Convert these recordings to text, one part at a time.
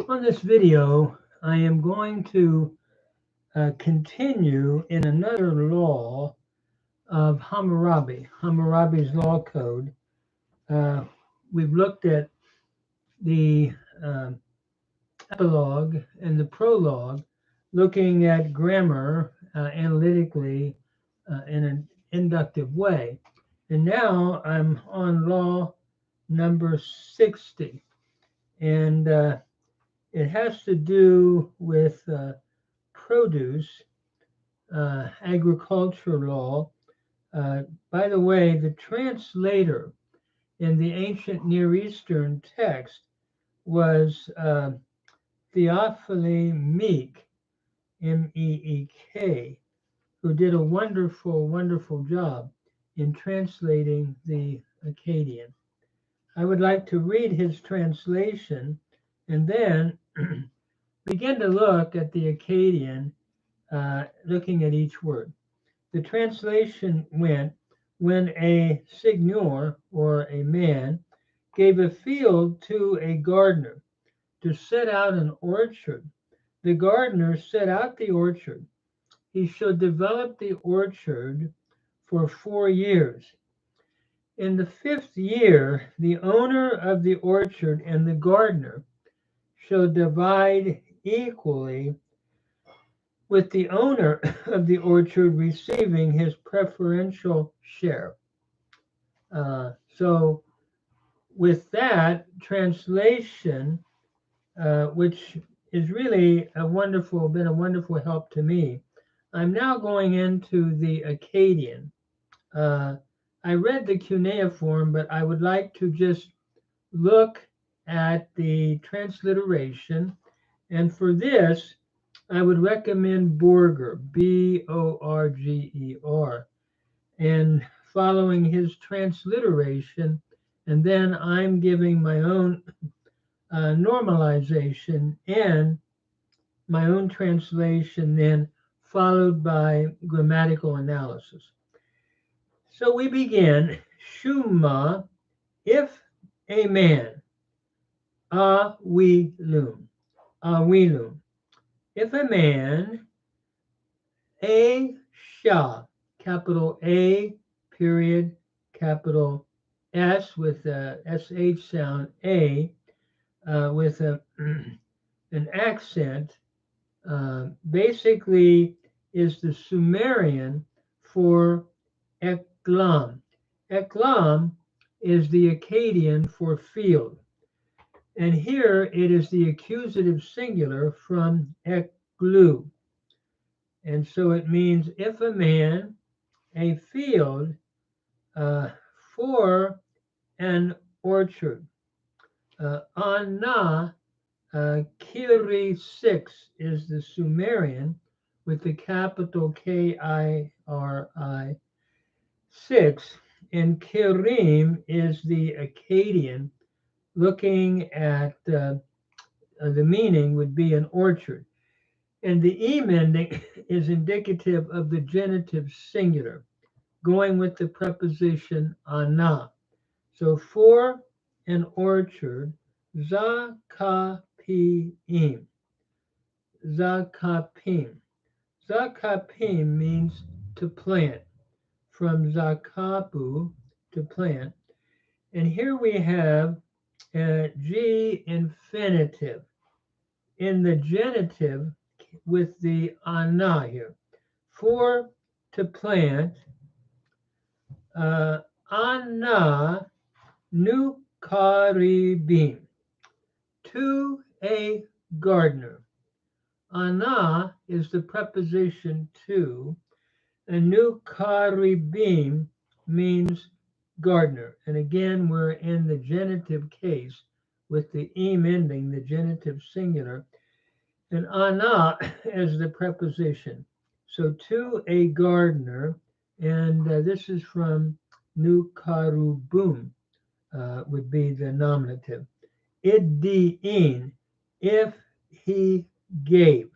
On this video, I am going to continue in another law of Hammurabi, Hammurabi's law code. Uh, we've looked at the uh, epilogue and the prologue, looking at grammar analytically in an inductive way. And now I'm on law number 60. And it has to do with produce, agriculture law. By the way, the translator in the ancient Near Eastern text was Theophile Meek, Meek, who did a wonderful, wonderful job in translating the Akkadian. I would like to read his translation and then begin to look at the Akkadian, looking at each word. The translation went, when a seigneur or a man gave a field to a gardener to set out an orchard, the gardener set out the orchard. He shall develop the orchard for 4 years. In the 5th year, the owner of the orchard and the gardener shall divide equally, with the owner of the orchard receiving his preferential share. So with that translation, which is really been a wonderful help to me, I'm now going into the Akkadian. I read the cuneiform, but I would like to just look at the transliteration. And for this, I would recommend Borger, Borger, and following his transliteration, and then I'm giving my own normalization and my own translation, then followed by grammatical analysis. So we begin, Shuma, if a man, awilum, if a man, a sha, capital A, period, capital S with a SH sound, a, with an accent, basically is the Sumerian for eklam. Eklam is the Akkadian for field. And here it is the accusative singular from eklu. And so it means if a man, a field for an orchard. Anna, Kiri 6 is the Sumerian with the capital Kiri 6, and Kirim is the Akkadian, looking at the meaning would be an orchard. And the em ending is indicative of the genitive singular, going with the preposition ana. So for an orchard, zakapim. Zakapim. Zakapim means to plant, from zakapu, to plant. And here we have G infinitive in the genitive with the ana here. For, to plant, ana nukaribim, to a gardener. Ana is the preposition to, and nukaribim means gardener. And again, we're in the genitive case with the em ending, the genitive singular, and ana as the preposition. So to a gardener, and this is from nukarubum, would be the nominative. Iddi'in, if he gave.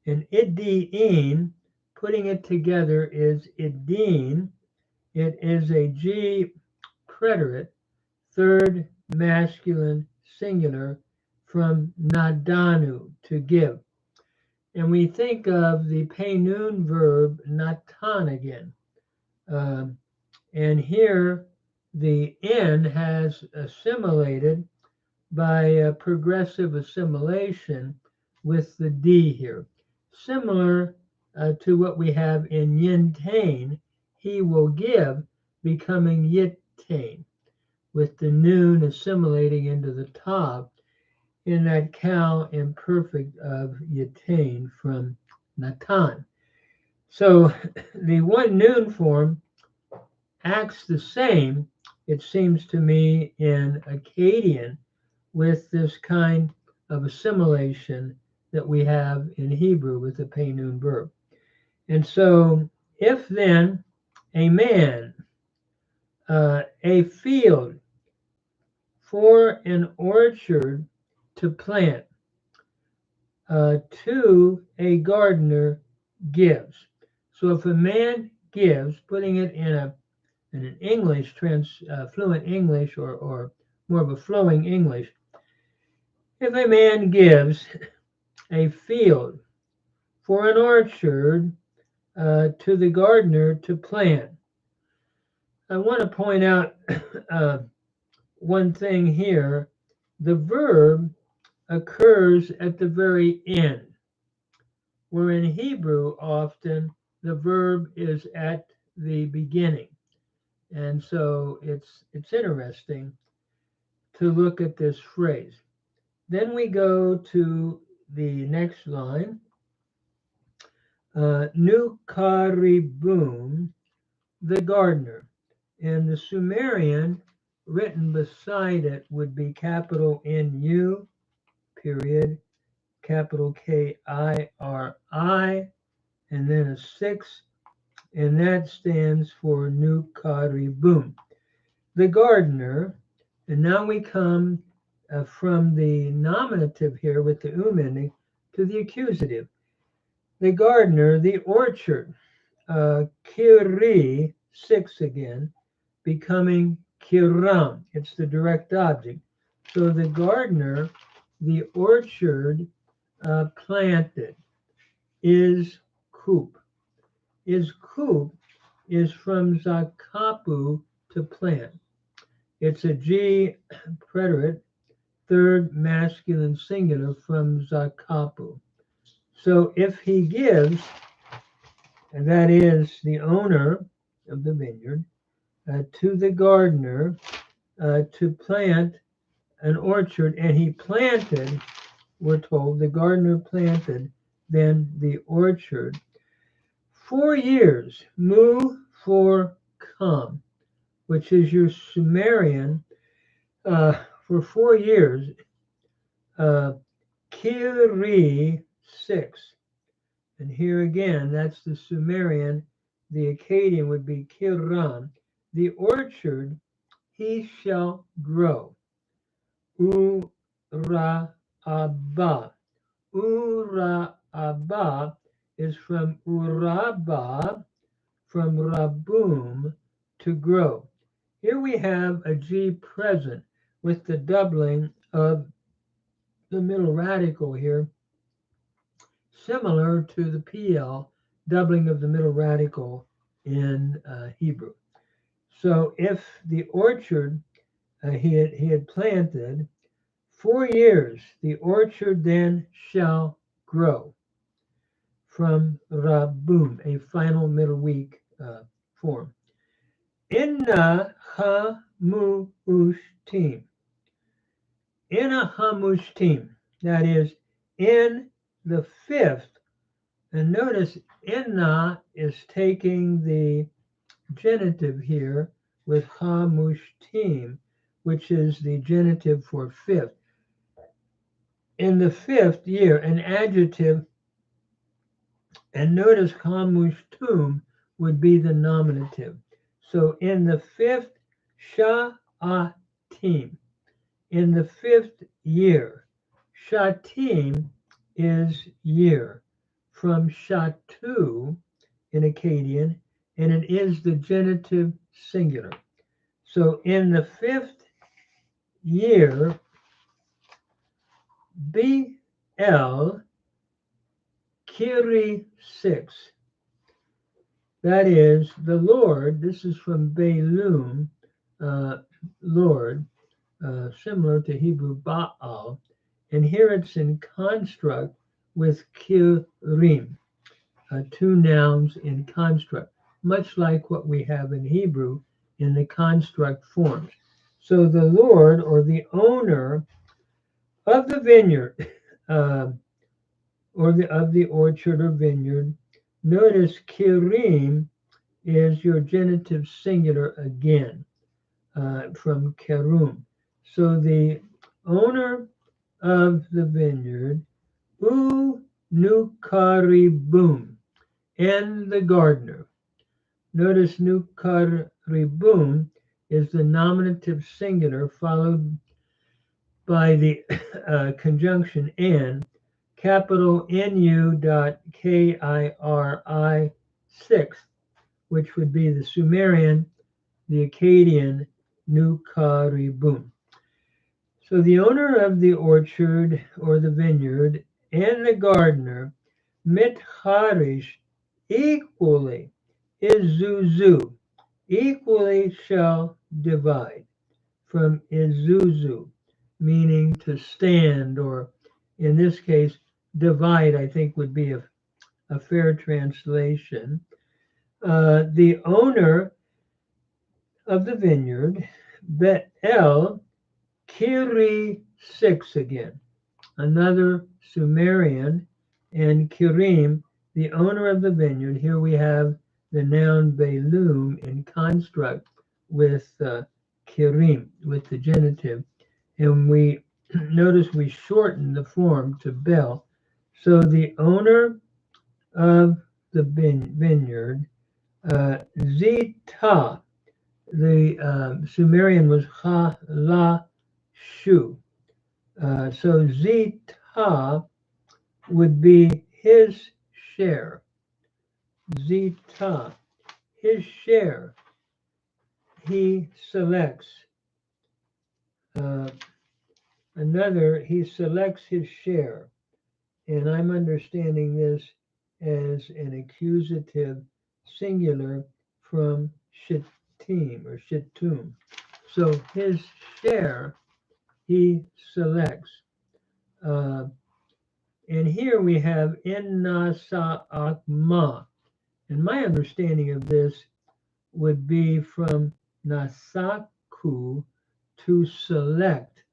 And iddi'in, putting it together, is iddin. It is a G preterite, third masculine singular from nadanu, to give. And we think of the Paynoon verb natan again. And here the N has assimilated by a progressive assimilation with the D here. Similar to what we have in yintain, he will give, becoming yitain, with the noon assimilating into the tav in that cow imperfect of yitain from natan. So the one noon form acts the same, it seems to me, in Akkadian with this kind of assimilation that we have in Hebrew with the Paynoon verb. And so, if then a man, a field for an orchard to plant, to a gardener gives. So if a man gives, putting it in an English, fluent English, or more of a flowing English, if a man gives a field for an orchard to the gardener to plant, I want to point out one thing here. The verb occurs at the very end, where in Hebrew often the verb is at the beginning. And so it's interesting to look at this phrase. Then we go to the next line. Nu karibun, the gardener. And the Sumerian written beside it would be capital NU, period, capital KIRI, and then a 6, and that stands for Nu karibun, the gardener. And now we come from the nominative here with the ending to the accusative. The gardener, the orchard, kiri, 6 again, becoming kiram. It's the direct object. So the gardener, the orchard planted, is coop. Is coop is from zakapu, to plant. It's a G preterite, third masculine singular from zakapu. So if he gives, and that is the owner of the vineyard, to the gardener to plant an orchard, and he planted, we're told, the gardener planted then the orchard 4 years, mu for come, which is your Sumerian for 4 years, kiri, 6. And here again, that's the Sumerian. The Akkadian would be kiram. The orchard he shall grow. Ura abba. Ura abba is from uraba, from rabum, to grow. Here we have a G present with the doubling of the middle radical here, similar to the PL doubling of the middle radical in Hebrew. So if the orchard he had planted 4 years, the orchard then shall grow, from rabum, a final middle weak form. Inna hamushtim. Inna hamushtim, that is, in the 5th. And notice inna is taking the genitive here with hamushtim, which is the genitive for 5th. In the 5th year, an adjective, and notice hamushtum would be the nominative. So in the 5th sha'atim, in the 5th year, shatim is year, from shatu in Akkadian, and it is the genitive singular. So in the 5th year, BL Kiri 6. That is, the Lord, this is from Baalum, Lord, similar to Hebrew Baal, and here it's in construct with Kirim, two nouns in construct, much like what we have in Hebrew in the construct forms. So the Lord, or the owner of the vineyard, of the orchard or vineyard, notice Kirim is your genitive singular again, from kerum. So the owner of the vineyard, u nukaribum, and the gardener. Notice nukaribum is the nominative singular followed by the conjunction and, capital NU dot KIRI 6, which would be the Sumerian, the Akkadian Nukaribum. So the owner of the orchard or the vineyard and the gardener mitharish equally, izuzu, equally shall divide, from izuzu, meaning to stand, or in this case, divide, I think would be a fair translation. The owner of the vineyard, Be'el Kiri 6 again, another Sumerian, and Kirim, the owner of the vineyard. Here we have the noun Baalum in construct with Kirim, with the genitive. And we notice we shorten the form to Bel. So the owner of the vineyard, Zita, the Sumerian was Ha La Shu. So Zita would be his share. Zita, his share. He selects. He selects his share. And I'm understanding this as an accusative singular from shittim or shittum. So his share he selects. And here we have in nasa akma. And my understanding of this would be from nasaku, to select.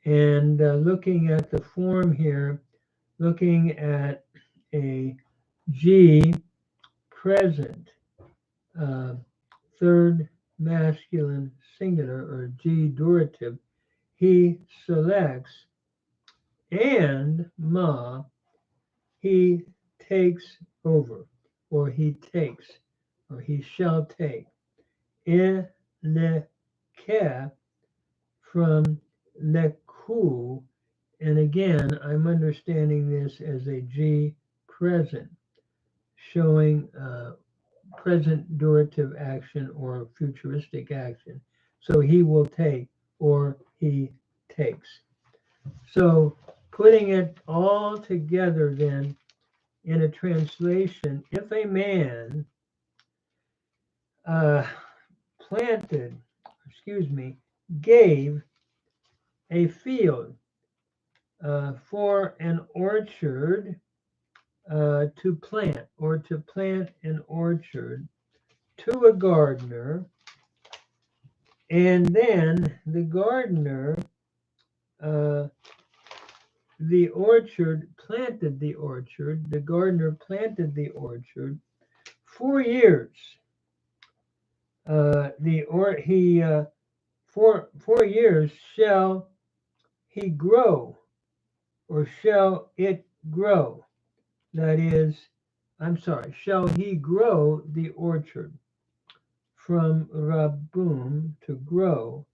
And looking at the form here, looking at a G present, third masculine singular, or G durative, he selects, and ma, he takes over, or he takes, or he shall take. E le ke, from leku, and again I'm understanding this as a G present, showing present durative action or futuristic action. So he will take, or he takes. So putting it all together then in a translation, if a man gave a field for an orchard to plant, or to plant an orchard to a gardener, and then the gardener, the gardener planted the orchard 4 years. 4 years shall he grow, or shall it grow. That is, shall he grow the orchard, from rabum, to grow.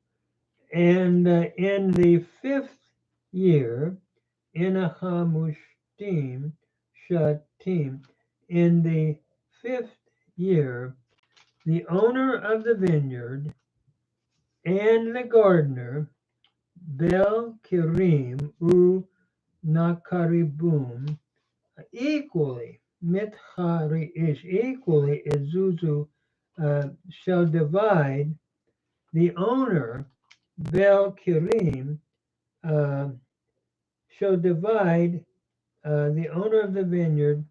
And in the 5th year, in a hamushtim shatim, in the 5th year, the owner of the vineyard and the gardener, Bel Kirim U nakaribum, equally, mithari ish, equally, Izuzu shall divide the owner, Bel Kirim, uh, shall divide the owner of the vineyard,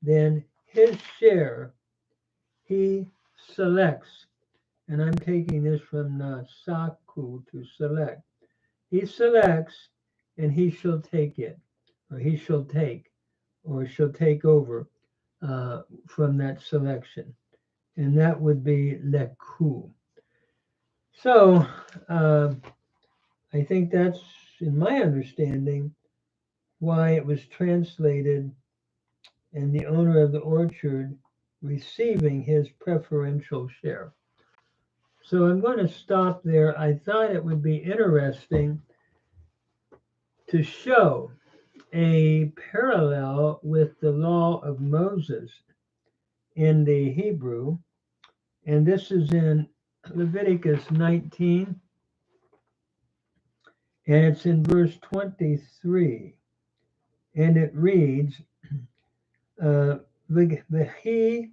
then his share he selects. And I'm taking this from Nasaku, to select. He selects and he shall take it, or he shall take, or shall take over from that selection. And that would be leku. So I think that's, in my understanding, why it was translated, and the owner of the orchard receiving his preferential share. So I'm going to stop there. I thought it would be interesting to show a parallel with the law of Moses in the Hebrew, and this is in Leviticus 19, and it's in verse 23, and it reads, V'hi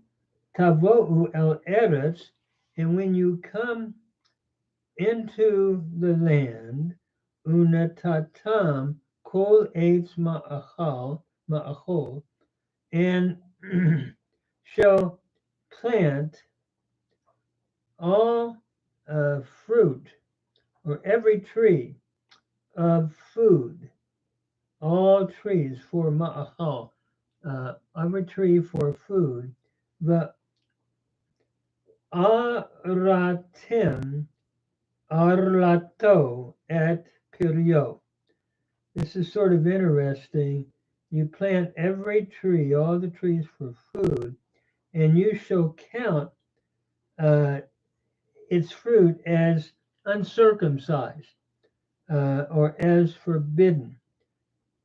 tavo'u el eretz, and when you come into the land, unatatam kol eitz ma'achol, and shall plant all fruit, or every tree of food, all trees for ma'achal, every tree for food, the aratim arlato et pirio. This is sort of interesting. You plant every tree, all the trees for food, and you shall count its fruit as uncircumcised or as forbidden,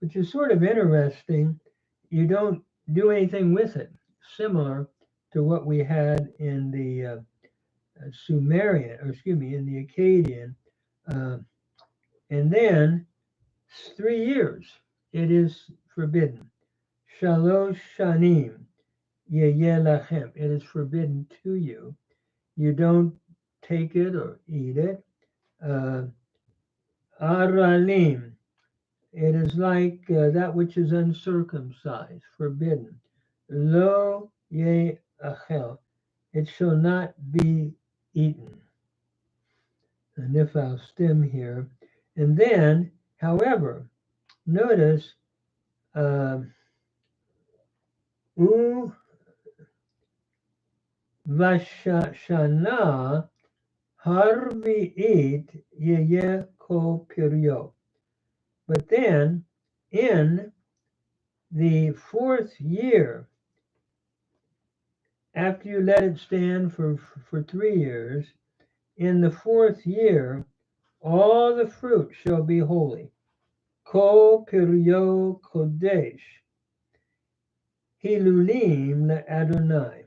which is sort of interesting. You don't do anything with it, similar to what we had in the Sumerian, or excuse me, in the Akkadian. And then 3 years it is forbidden. Shalosh shanim yeh lachem. It is forbidden to you. You don't take it or eat it. Aralim. It is like that which is uncircumcised, forbidden. Lo ye achel. It shall not be eaten. And if I'll stem here. And then, however, notice u vashana harvi'it yeye ko pirio. But then, in the 4th year, after you let it stand for 3 years, in the 4th year, all the fruit shall be holy. Ko pirio kodesh, hilulim le'Adonai.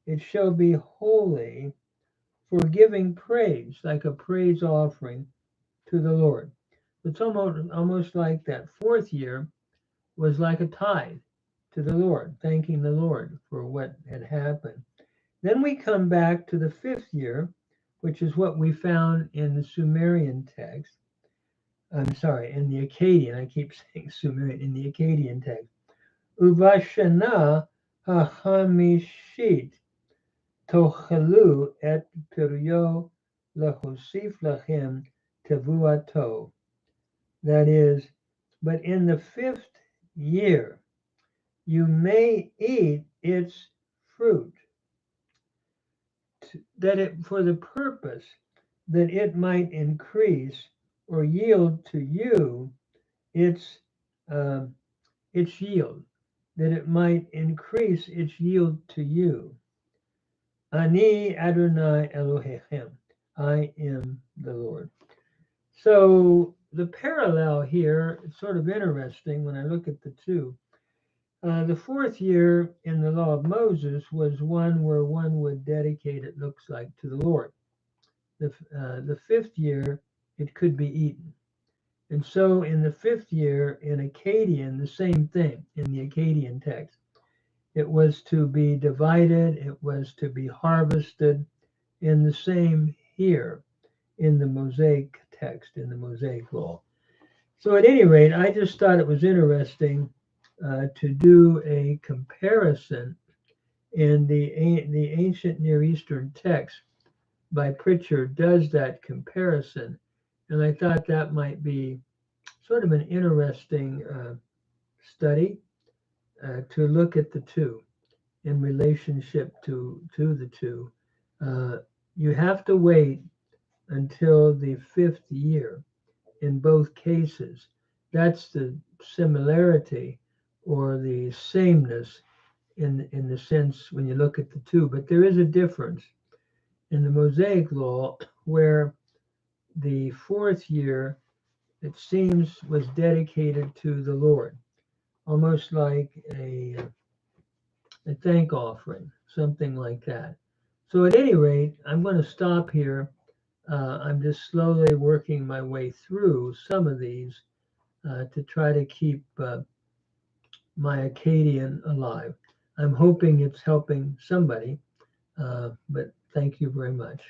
It shall be holy for giving praise, like a praise offering to the Lord. It's almost like that 4th year was like a tithe to the Lord, thanking the Lord for what had happened. Then we come back to the 5th year, which is what we found in the Sumerian text. I'm sorry, in the Akkadian. I keep saying Sumerian, in the Akkadian text. Uvashana ha'hamishit tochelu et pirio lehosif lachem tevuato. That is, but in the 5th year, you may eat its fruit, that it, for the purpose that it might increase or yield to you its yield, that it might increase its yield to you. Ani Adonai Elohechem, I am the Lord. So the parallel here, it's sort of interesting when I look at the two. The 4th year in the law of Moses was one where one would dedicate, it looks like, to the Lord. The 5th year, it could be eaten. And so in the 5th year in Akkadian, the same thing in the Akkadian text. It was to be divided, it was to be harvested, in the same here in the Mosaic text, in the Mosaic law. So at any rate, I just thought it was interesting to do a comparison in the ancient Near Eastern text by Pritchard does that comparison. And I thought that might be sort of an interesting study to look at the two in relationship to the two. You have to wait until the 5th year in both cases. That's the similarity or the sameness in the sense when you look at the two. But there is a difference in the Mosaic law where the 4th year, it seems, was dedicated to the Lord, almost like a thank offering, something like that. So at any rate, I'm going to stop here. I'm just slowly working my way through some of these to try to keep my Akkadian alive. I'm hoping it's helping somebody, but thank you very much.